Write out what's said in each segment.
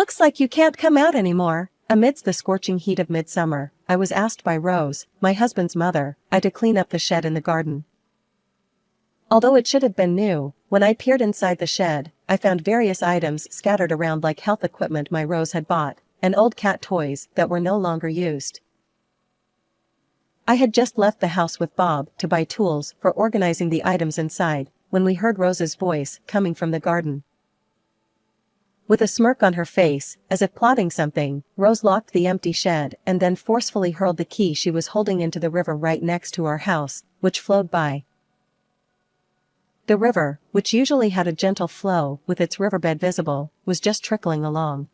Looks like you can't come out anymore. Amidst the scorching heat of midsummer, I was asked by Rose, my husband's mother, to clean up the shed in the garden. Although it should have been new, when I peered inside the shed, I found various items scattered around like health equipment my Rose had bought, and old cat toys that were no longer used. I had just left the house with Bob to buy tools for organizing the items inside, when we heard Rose's voice coming from the garden. With a smirk on her face, as if plotting something, Rose locked the empty shed and then forcefully hurled the key she was holding into the river right next to our house, which flowed by. The river, which usually had a gentle flow with its riverbed visible, was just trickling along.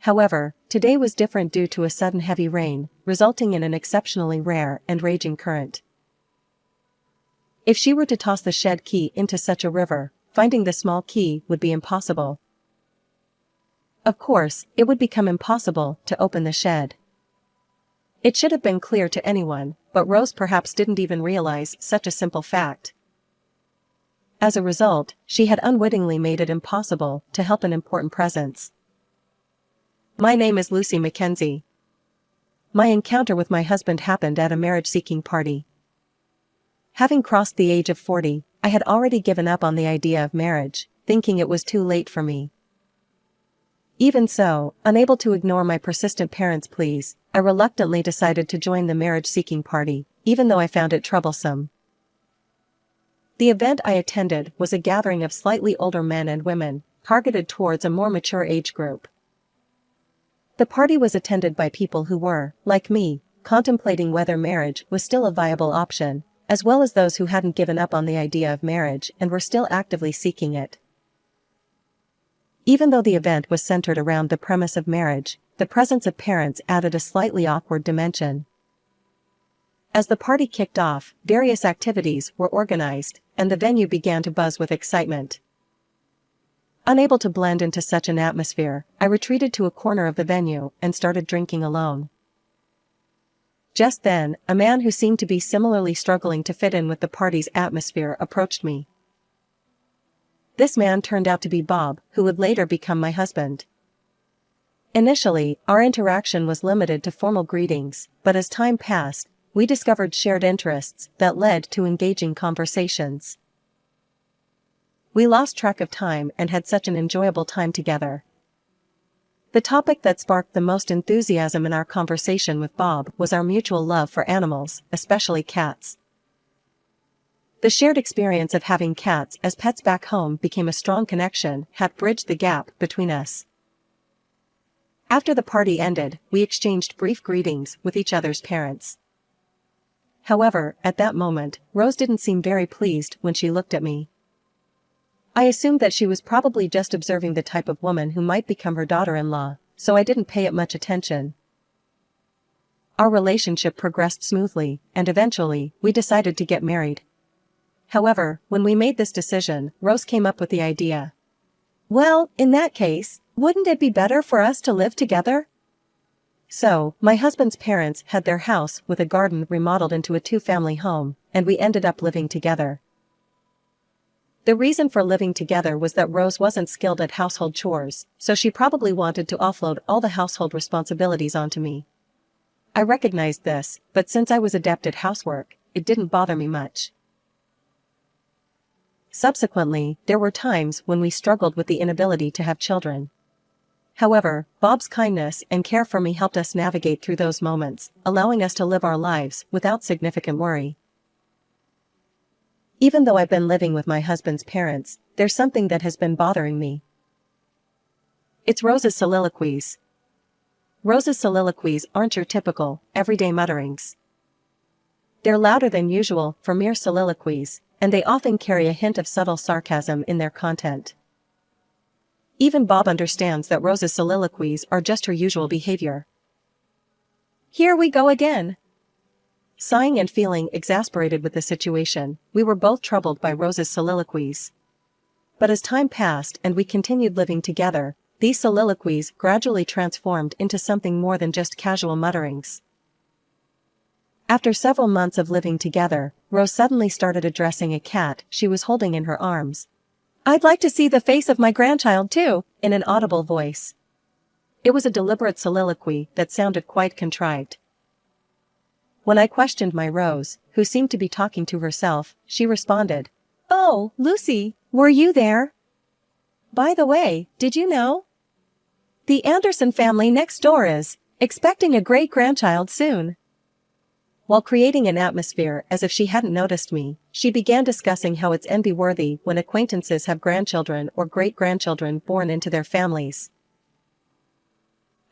However, today was different due to a sudden heavy rain, resulting in an exceptionally rare and raging current. If she were to toss the shed key into such a river, finding the small key would be impossible. Of course, it would become impossible to open the shed. It should have been clear to anyone, but Rose perhaps didn't even realize such a simple fact. As a result, she had unwittingly made it impossible to help an important presence. My name is Lucy Mackenzie. My encounter with my husband happened at a marriage-seeking party. Having crossed the age of 40, I had already given up on the idea of marriage, thinking it was too late for me. Even so, unable to ignore my persistent parents' pleas, I reluctantly decided to join the marriage-seeking party, even though I found it troublesome. The event I attended was a gathering of slightly older men and women, targeted towards a more mature age group. The party was attended by people who were, like me, contemplating whether marriage was still a viable option, as well as those who hadn't given up on the idea of marriage and were still actively seeking it. Even though the event was centered around the premise of marriage, the presence of parents added a slightly awkward dimension. As the party kicked off, various activities were organized, and the venue began to buzz with excitement. Unable to blend into such an atmosphere, I retreated to a corner of the venue and started drinking alone. Just then, a man who seemed to be similarly struggling to fit in with the party's atmosphere approached me. This man turned out to be Bob, who would later become my husband. Initially, our interaction was limited to formal greetings, but as time passed, we discovered shared interests that led to engaging conversations. We lost track of time and had such an enjoyable time together. The topic that sparked the most enthusiasm in our conversation with Bob was our mutual love for animals, especially cats. The shared experience of having cats as pets back home became a strong connection that bridged the gap between us. After the party ended, we exchanged brief greetings with each other's parents. However, at that moment, Rose didn't seem very pleased when she looked at me. I assumed that she was probably just observing the type of woman who might become her daughter-in-law, so I didn't pay it much attention. Our relationship progressed smoothly, and eventually, we decided to get married. However, when we made this decision, Rose came up with the idea. Well, in that case, wouldn't it be better for us to live together? So, my husband's parents had their house with a garden remodeled into a two-family home, and we ended up living together. The reason for living together was that Rose wasn't skilled at household chores, so she probably wanted to offload all the household responsibilities onto me. I recognized this, but since I was adept at housework, it didn't bother me much. Subsequently, there were times when we struggled with the inability to have children. However, Bob's kindness and care for me helped us navigate through those moments, allowing us to live our lives without significant worry. Even though I've been living with my husband's parents, there's something that has been bothering me. It's Rose's soliloquies. Rose's soliloquies aren't your typical, everyday mutterings. They're louder than usual for mere soliloquies, and they often carry a hint of subtle sarcasm in their content. Even Bob understands that Rose's soliloquies are just her usual behavior. Here we go again. Sighing and feeling exasperated with the situation, we were both troubled by Rose's soliloquies. But as time passed and we continued living together, these soliloquies gradually transformed into something more than just casual mutterings. After several months of living together, Rose suddenly started addressing a cat she was holding in her arms. I'd like to see the face of my grandchild too, in an audible voice. It was a deliberate soliloquy that sounded quite contrived. When I questioned my Rose, who seemed to be talking to herself, she responded, "Oh, Lucy, were you there? By the way, did you know? The Anderson family next door is expecting a great-grandchild soon." While creating an atmosphere as if she hadn't noticed me, she began discussing how it's envy-worthy when acquaintances have grandchildren or great-grandchildren born into their families.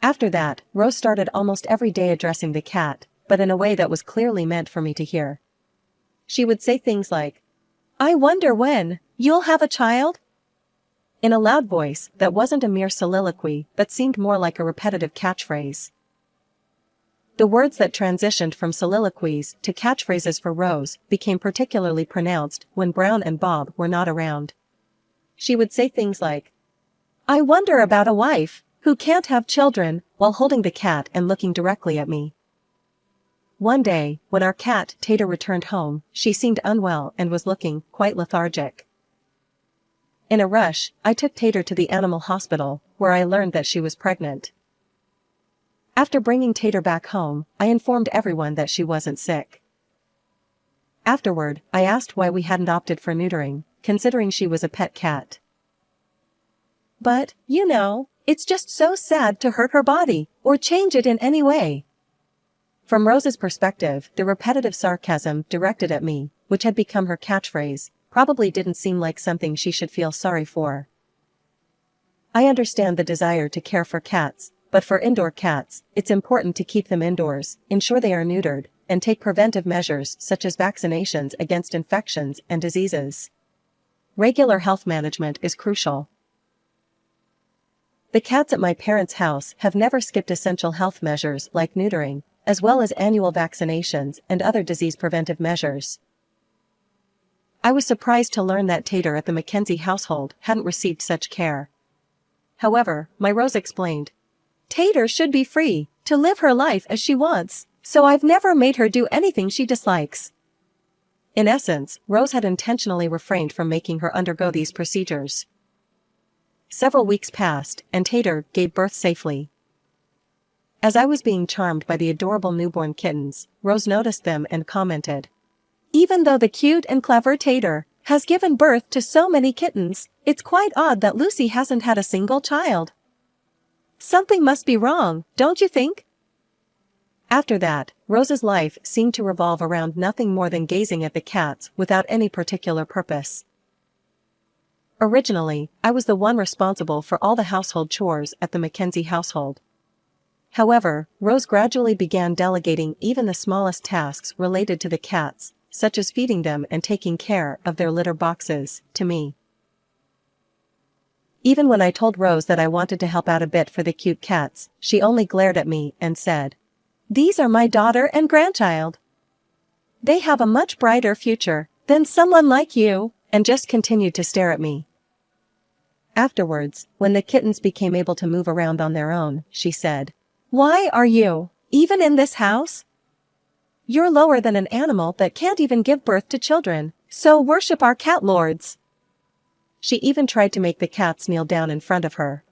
After that, Rose started almost every day addressing the cat, but in a way that was clearly meant for me to hear. She would say things like, "I wonder when you'll have a child?" in a loud voice that wasn't a mere soliloquy but seemed more like a repetitive catchphrase. The words that transitioned from soliloquies to catchphrases for Rose became particularly pronounced when Brown and Bob were not around. She would say things like, "I wonder about a wife who can't have children," while holding the cat and looking directly at me. One day, when our cat Tater returned home, she seemed unwell and was looking quite lethargic. In a rush, I took Tater to the animal hospital, where I learned that she was pregnant. After bringing Tater back home, I informed everyone that she wasn't sick. Afterward, I asked why we hadn't opted for neutering, considering she was a pet cat. "But, you know, it's just so sad to hurt her body, or change it in any way." From Rose's perspective, the repetitive sarcasm directed at me, which had become her catchphrase, probably didn't seem like something she should feel sorry for. I understand the desire to care for cats, but for indoor cats, it's important to keep them indoors, ensure they are neutered, and take preventive measures such as vaccinations against infections and diseases. Regular health management is crucial. The cats at my parents' house have never skipped essential health measures like neutering, as well as annual vaccinations and other disease preventive measures. I was surprised to learn that Tater at the Mackenzie household hadn't received such care. However, my Rose explained, "Tater should be free to live her life as she wants, so I've never made her do anything she dislikes." In essence, Rose had intentionally refrained from making her undergo these procedures. Several weeks passed, and Tater gave birth safely. As I was being charmed by the adorable newborn kittens, Rose noticed them and commented, "Even though the cute and clever Tater has given birth to so many kittens, it's quite odd that Lucy hasn't had a single child. Something must be wrong, don't you think?" After that, Rose's life seemed to revolve around nothing more than gazing at the cats without any particular purpose. Originally, I was the one responsible for all the household chores at the Mackenzie household. However, Rose gradually began delegating even the smallest tasks related to the cats, such as feeding them and taking care of their litter boxes, to me. Even when I told Rose that I wanted to help out a bit for the cute cats, she only glared at me and said, "These are my daughter and grandchild. They have a much brighter future than someone like you," and just continued to stare at me. Afterwards, when the kittens became able to move around on their own, she said, "Why are you even in this house? You're lower than an animal that can't even give birth to children, so worship our cat lords." She even tried to make the cats kneel down in front of her.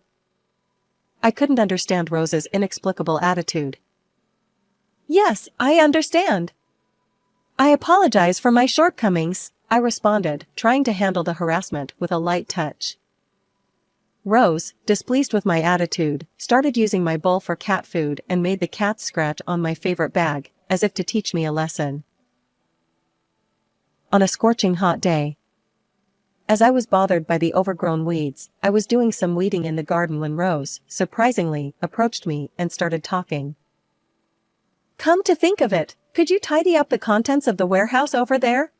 I couldn't understand Rose's inexplicable attitude. "Yes, I understand. I apologize for my shortcomings," I responded, trying to handle the harassment with a light touch. Rose, displeased with my attitude, started using my bowl for cat food and made the cats scratch on my favorite bag, as if to teach me a lesson. On a scorching hot day, as I was bothered by the overgrown weeds, I was doing some weeding in the garden when Rose, surprisingly, approached me and started talking. "Come to think of it, could you tidy up the contents of the warehouse over there?"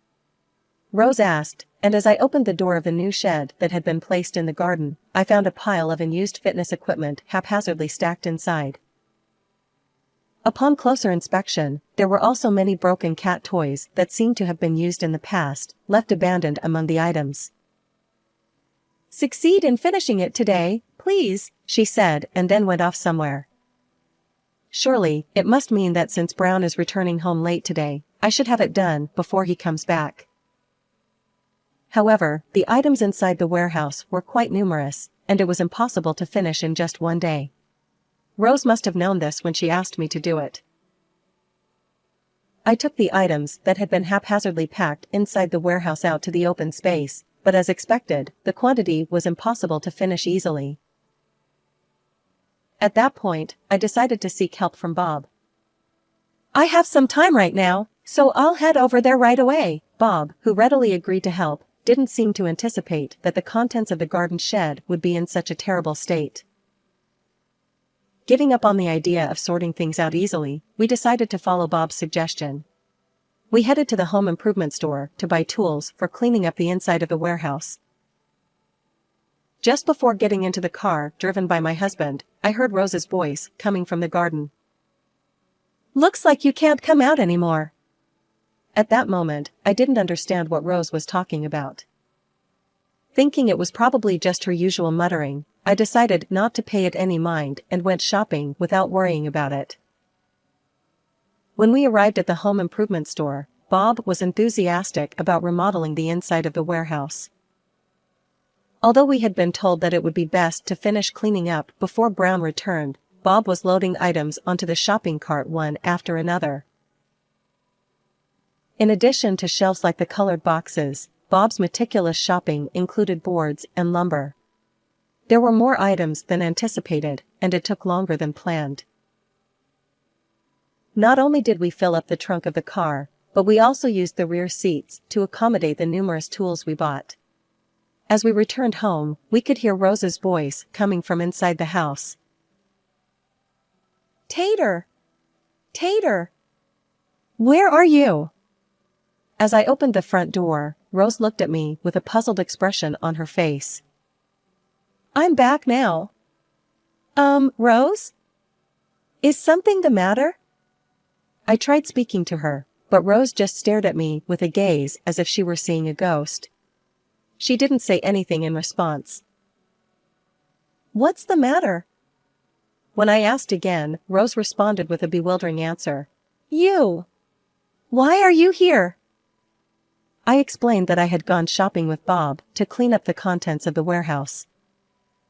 Rose asked, and as I opened the door of the new shed that had been placed in the garden, I found a pile of unused fitness equipment haphazardly stacked inside. Upon closer inspection, there were also many broken cat toys that seemed to have been used in the past, left abandoned among the items. "Succeed in finishing it today, please," she said, and then went off somewhere. Surely, it must mean that since Brown is returning home late today, I should have it done before he comes back. However, the items inside the warehouse were quite numerous, and it was impossible to finish in just one day. Rose must have known this when she asked me to do it. I took the items that had been haphazardly packed inside the warehouse out to the open space, but as expected, the quantity was impossible to finish easily. At that point, I decided to seek help from Bob. "I have some time right now, so I'll head over there right away." Bob, who readily agreed to help, didn't seem to anticipate that the contents of the garden shed would be in such a terrible state. Giving up on the idea of sorting things out easily, we decided to follow Bob's suggestion. We headed to the home improvement store to buy tools for cleaning up the inside of the warehouse. Just before getting into the car driven by my husband, I heard Rose's voice coming from the garden. "Looks like you can't come out anymore." At that moment, I didn't understand what Rose was talking about. Thinking it was probably just her usual muttering, I decided not to pay it any mind and went shopping without worrying about it. When we arrived at the home improvement store, Bob was enthusiastic about remodeling the inside of the warehouse. Although we had been told that it would be best to finish cleaning up before Brown returned, Bob was loading items onto the shopping cart one after another. In addition to shelves like the colored boxes, Bob's meticulous shopping included boards and lumber. There were more items than anticipated, and it took longer than planned. Not only did we fill up the trunk of the car, but we also used the rear seats to accommodate the numerous tools we bought. As we returned home, we could hear Rose's voice coming from inside the house. "Tater! Tater! Where are you?" As I opened the front door, Rose looked at me with a puzzled expression on her face. "I'm back now." Rose? Is something the matter?" I tried speaking to her, but Rose just stared at me with a gaze as if she were seeing a ghost. She didn't say anything in response. "What's the matter?" When I asked again, Rose responded with a bewildering answer. "You! Why are you here?" I explained that I had gone shopping with Bob to clean up the contents of the warehouse.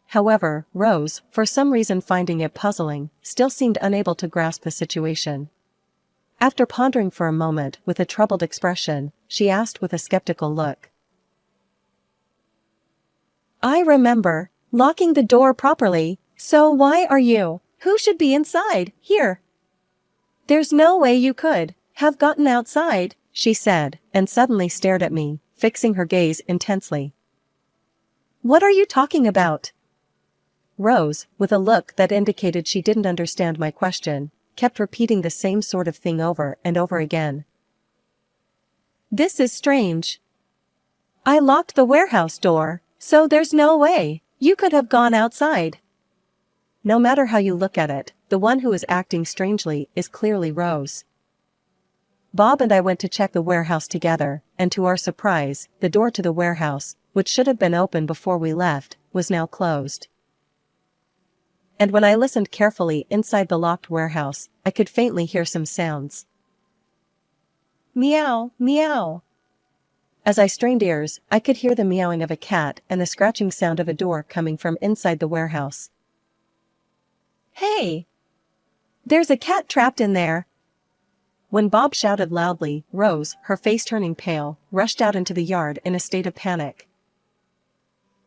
However, Rose, for some reason finding it puzzling, still seemed unable to grasp the situation. After pondering for a moment with a troubled expression, she asked with a skeptical look. "I remember locking the door properly, so why are you? Who should be inside here? There's no way you could have gotten outside," she said, and suddenly stared at me, fixing her gaze intensely. "What are you talking about?" Rose, with a look that indicated she didn't understand my question, kept repeating the same sort of thing over and over again. "This is strange. I locked the warehouse door, so there's no way you could have gone outside." No matter how you look at it, the one who is acting strangely is clearly Rose. Bob and I went to check the warehouse together, and to our surprise, the door to the warehouse, which should have been open before we left, was now closed. And when I listened carefully inside the locked warehouse, I could faintly hear some sounds. Meow, meow. As I strained ears, I could hear the meowing of a cat and the scratching sound of a door coming from inside the warehouse. "Hey! There's a cat trapped in there!" When Bob shouted loudly, Rose, her face turning pale, rushed out into the yard in a state of panic.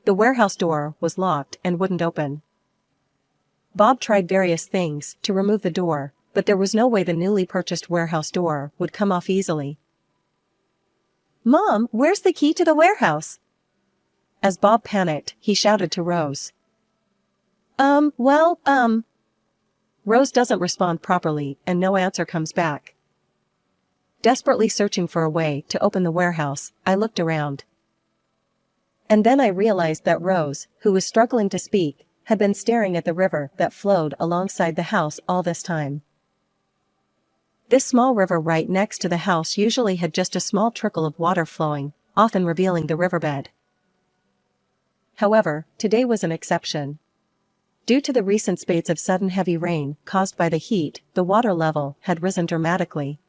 The warehouse door was locked and wouldn't open. Bob tried various things to remove the door, but there was no way the newly purchased warehouse door would come off easily. "Mom, where's the key to the warehouse?" As Bob panicked, he shouted to Rose. Rose doesn't respond properly and no answer comes back. Desperately searching for a way to open the warehouse, I looked around. And then I realized that Rose, who was struggling to speak, had been staring at the river that flowed alongside the house all this time. This small river right next to the house usually had just a small trickle of water flowing, often revealing the riverbed. However, today was an exception. Due to the recent spate of sudden heavy rain caused by the heat, the water level had risen dramatically.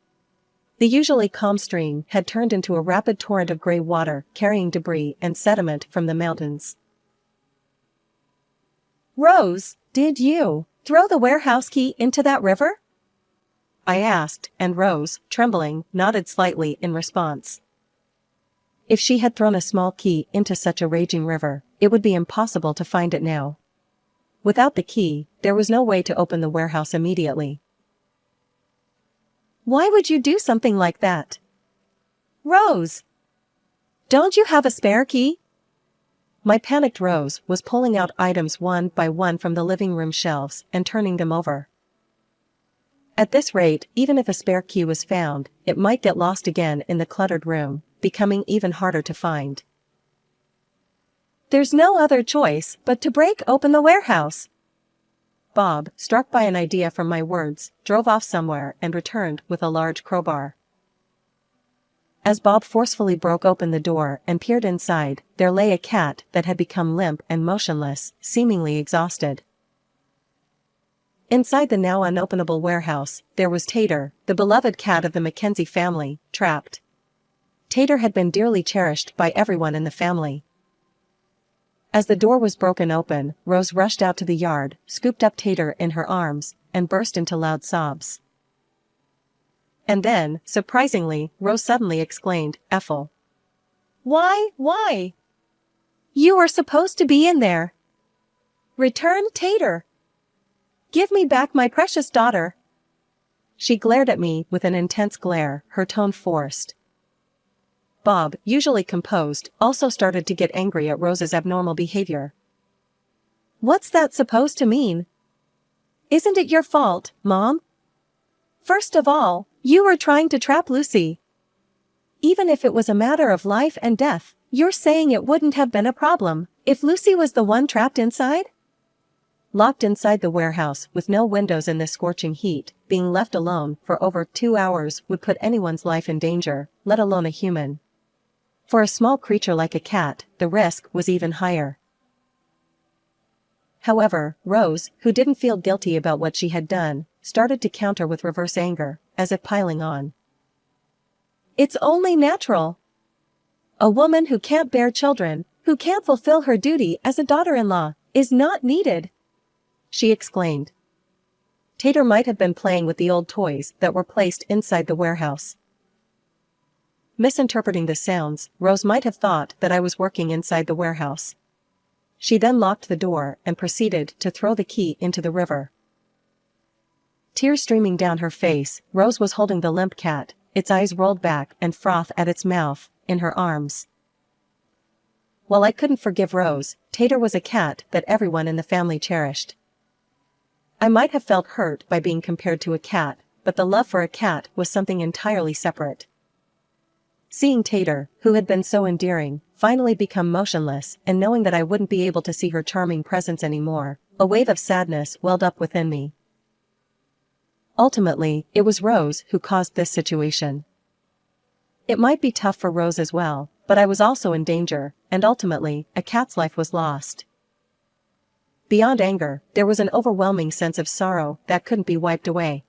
The usually calm stream had turned into a rapid torrent of gray water carrying debris and sediment from the mountains. "Rose, did you Throw the warehouse key into that river? I asked, and Rose, trembling, nodded slightly in response. If she had thrown a small key into such a raging river, it would be impossible to find it now. Without the key, there was no way to open the warehouse immediately. Why would you do something like that? Rose! Don't you have a spare key? My panicked Rose was pulling out items one by one from the living room shelves and turning them over. At this rate, even if a spare key was found, it might get lost again in the cluttered room, becoming even harder to find. There's no other choice but to break open the warehouse. Bob, struck by an idea from my words, drove off somewhere and returned with a large crowbar. As Bob forcefully broke open the door and peered inside, there lay a cat that had become limp and motionless, seemingly exhausted. Inside the now unopenable warehouse, there was Tater, the beloved cat of the Mackenzie family, trapped. Tater had been dearly cherished by everyone in the family. As the door was broken open, Rose rushed out to the yard, scooped up Tater in her arms, and burst into loud sobs. And then, surprisingly, Rose suddenly exclaimed, "Ethel. Why? You were supposed to be in there. Return Tater. Give me back my precious daughter." She glared at me with an intense glare, her tone forced. Bob, usually composed, also started to get angry at Rose's abnormal behavior. What's that supposed to mean? Isn't it your fault, Mom? First of all, you were trying to trap Lucy. Even if it was a matter of life and death, you're saying it wouldn't have been a problem if Lucy was the one trapped inside? Locked inside the warehouse with no windows in this scorching heat, being left alone for over 2 hours would put anyone's life in danger, let alone a human. For a small creature like a cat, the risk was even higher. However, Rose, who didn't feel guilty about what she had done, started to counter with reverse anger, as if piling on. It's only natural. A woman who can't bear children, who can't fulfill her duty as a daughter-in-law, is not needed, she exclaimed. Tater might have been playing with the old toys that were placed inside the warehouse. Misinterpreting the sounds, Rose might have thought that I was working inside the warehouse. She then locked the door and proceeded to throw the key into the river. Tears streaming down her face, Rose was holding the limp cat, its eyes rolled back and froth at its mouth, in her arms. While I couldn't forgive Rose, Tater was a cat that everyone in the family cherished. I might have felt hurt by being compared to a cat, but the love for a cat was something entirely separate. Seeing Tater, who had been so endearing, finally become motionless and knowing that I wouldn't be able to see her charming presence anymore, a wave of sadness welled up within me. Ultimately, it was Rose who caused this situation. It might be tough for Rose as well, but I was also in danger, and ultimately, a cat's life was lost. Beyond anger, there was an overwhelming sense of sorrow that couldn't be wiped away.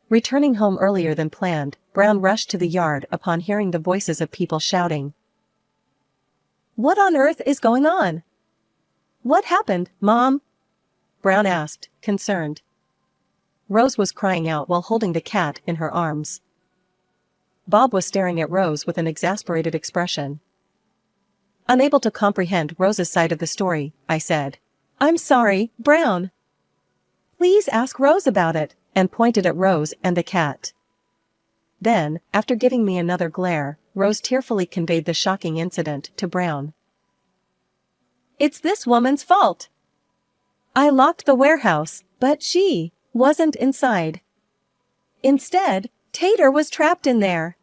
Returning home earlier than planned, Brown rushed to the yard upon hearing the voices of people shouting. What on earth is going on? What happened, Mom? Brown asked, concerned. Rose was crying out while holding the cat in her arms. Bob was staring at Rose with an exasperated expression. Unable to comprehend Rose's side of the story, I said, I'm sorry, Brown. Please ask Rose about it, and pointed at Rose and the cat. Then, after giving me another glare, Rose tearfully conveyed the shocking incident to Brown. It's this woman's fault. I locked the warehouse, but she wasn't inside. Instead, Tater was trapped in there.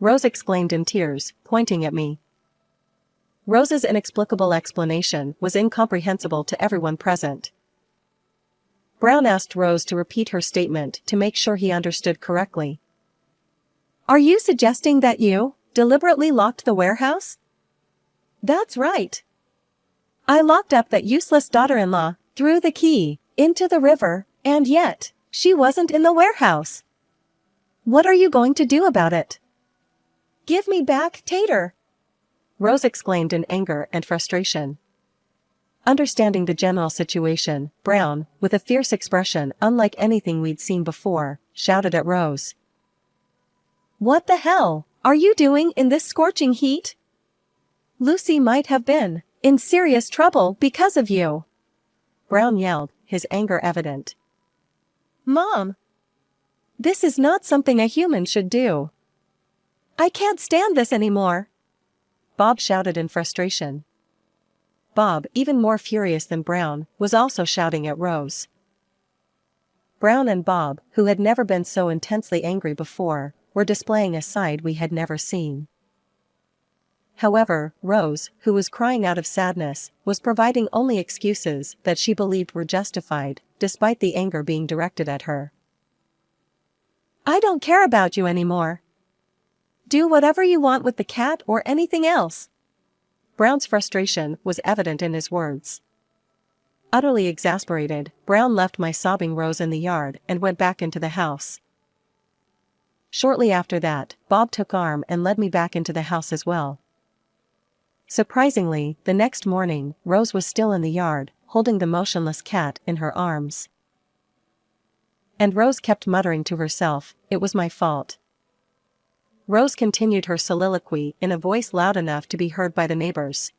Rose exclaimed in tears, pointing at me. Rose's inexplicable explanation was incomprehensible to everyone present. Brown asked Rose to repeat her statement to make sure he understood correctly. Are you suggesting that you deliberately locked the warehouse? That's right. I locked up that useless daughter-in-law, threw the key into the river, and yet, she wasn't in the warehouse. What are you going to do about it? Give me back Tater, Rose exclaimed in anger and frustration. Understanding the general situation, Brown, with a fierce expression unlike anything we'd seen before, shouted at Rose. "What the hell are you doing in this scorching heat? Lucy might have been in serious trouble because of you," Brown yelled, his anger evident. "Mom, this is not something a human should do. I can't stand this anymore," Bob shouted in frustration. Bob, even more furious than Brown, was also shouting at Rose. Brown and Bob, who had never been so intensely angry before, were displaying a side we had never seen. However, Rose, who was crying out of sadness, was providing only excuses that she believed were justified, despite the anger being directed at her. "I don't care about you anymore. Do whatever you want with the cat or anything else." Brown's frustration was evident in his words. Utterly exasperated, Brown left my sobbing Rose in the yard and went back into the house. Shortly after that, Bob took arm and led me back into the house as well. Surprisingly, the next morning, Rose was still in the yard, holding the motionless cat in her arms. And Rose kept muttering to herself, "It was my fault." Rose continued her soliloquy in a voice loud enough to be heard by the neighbors.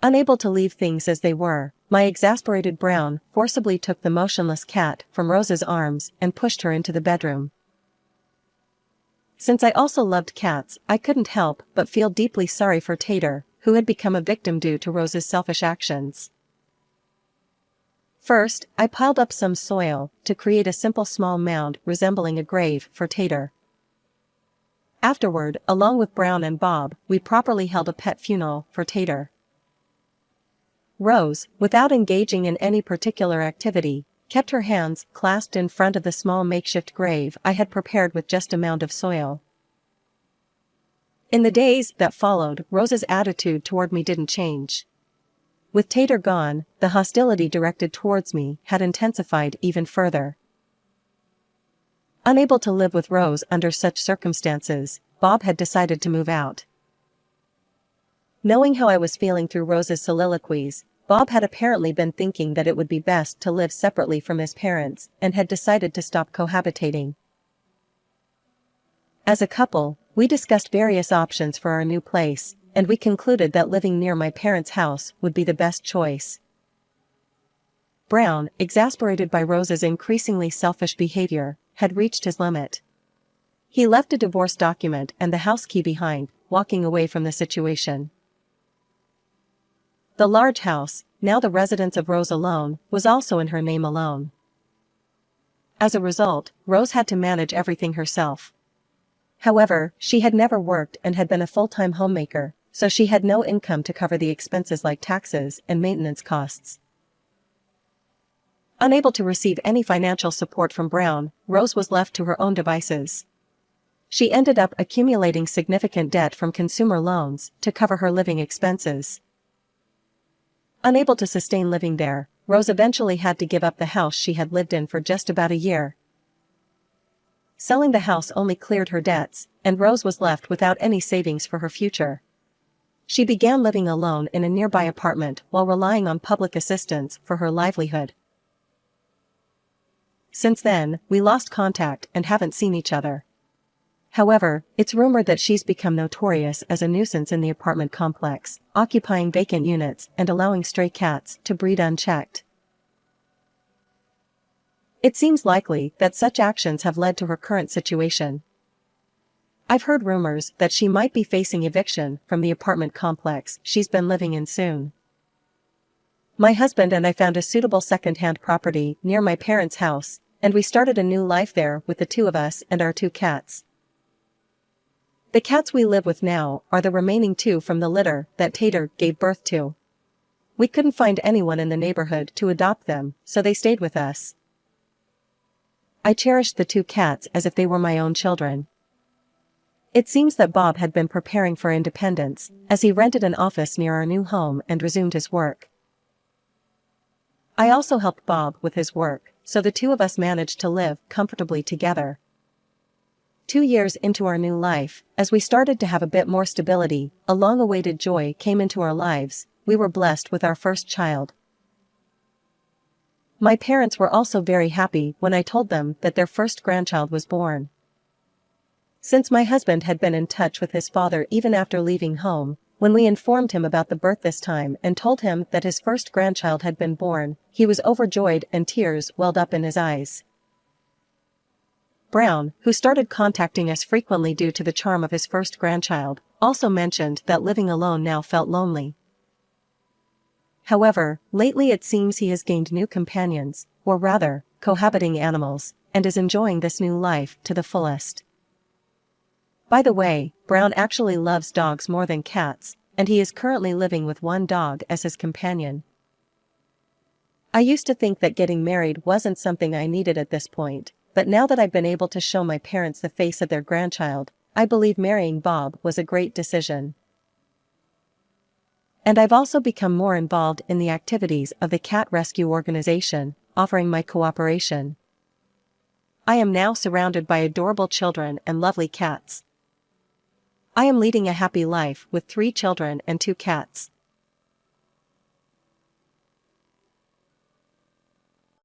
Unable to leave things as they were, my exasperated Brown forcibly took the motionless cat from Rose's arms and pushed her into the bedroom. Since I also loved cats, I couldn't help but feel deeply sorry for Tater, who had become a victim due to Rose's selfish actions. First, I piled up some soil to create a simple small mound resembling a grave for Tater. Afterward, along with Brown and Bob, we properly held a pet funeral for Tater. Rose, without engaging in any particular activity, kept her hands clasped in front of the small makeshift grave I had prepared with just a mound of soil. In the days that followed, Rose's attitude toward me didn't change. With Tater gone, the hostility directed towards me had intensified even further. Unable to live with Rose under such circumstances, Bob had decided to move out. Knowing how I was feeling through Rose's soliloquies, Bob had apparently been thinking that it would be best to live separately from his parents and had decided to stop cohabitating. As a couple, we discussed various options for our new place, and we concluded that living near my parents' house would be the best choice. Brown, exasperated by Rose's increasingly selfish behavior, had reached his limit. He left a divorce document and the house key behind, walking away from the situation. The large house, now the residence of Rose alone, was also in her name alone. As a result, Rose had to manage everything herself. However, she had never worked and had been a full-time homemaker, so she had no income to cover the expenses like taxes and maintenance costs. Unable to receive any financial support from Brown, Rose was left to her own devices. She ended up accumulating significant debt from consumer loans to cover her living expenses. Unable to sustain living there, Rose eventually had to give up the house she had lived in for just about a year. Selling the house only cleared her debts, and Rose was left without any savings for her future. She began living alone in a nearby apartment while relying on public assistance for her livelihood. Since then, we lost contact and haven't seen each other. However, it's rumored that she's become notorious as a nuisance in the apartment complex, occupying vacant units and allowing stray cats to breed unchecked. It seems likely that such actions have led to her current situation. I've heard rumors that she might be facing eviction from the apartment complex she's been living in soon. My husband and I found a suitable second-hand property near my parents' house, and we started a new life there with the two of us and our 2 cats. The cats we live with now are the remaining 2 from the litter that Tater gave birth to. We couldn't find anyone in the neighborhood to adopt them, so they stayed with us. I cherished the 2 cats as if they were my own children. It seems that Bob had been preparing for independence, as he rented an office near our new home and resumed his work. I also helped Bob with his work, so the 2 of us managed to live comfortably together. 2 years into our new life, as we started to have a bit more stability, a long-awaited joy came into our lives, we were blessed with our first child. My parents were also very happy when I told them that their first grandchild was born. Since my husband had been in touch with his father even after leaving home, when we informed him about the birth this time and told him that his first grandchild had been born, he was overjoyed and tears welled up in his eyes. Brown, who started contacting us frequently due to the charm of his first grandchild, also mentioned that living alone now felt lonely. However, lately it seems he has gained new companions, or rather, cohabiting animals, and is enjoying this new life to the fullest. By the way, Brown actually loves dogs more than cats, and he is currently living with one dog as his companion. I used to think that getting married wasn't something I needed at this point, but now that I've been able to show my parents the face of their grandchild, I believe marrying Bob was a great decision. And I've also become more involved in the activities of the cat rescue organization, offering my cooperation. I am now surrounded by adorable children and lovely cats. I am leading a happy life with 3 children and 2 cats.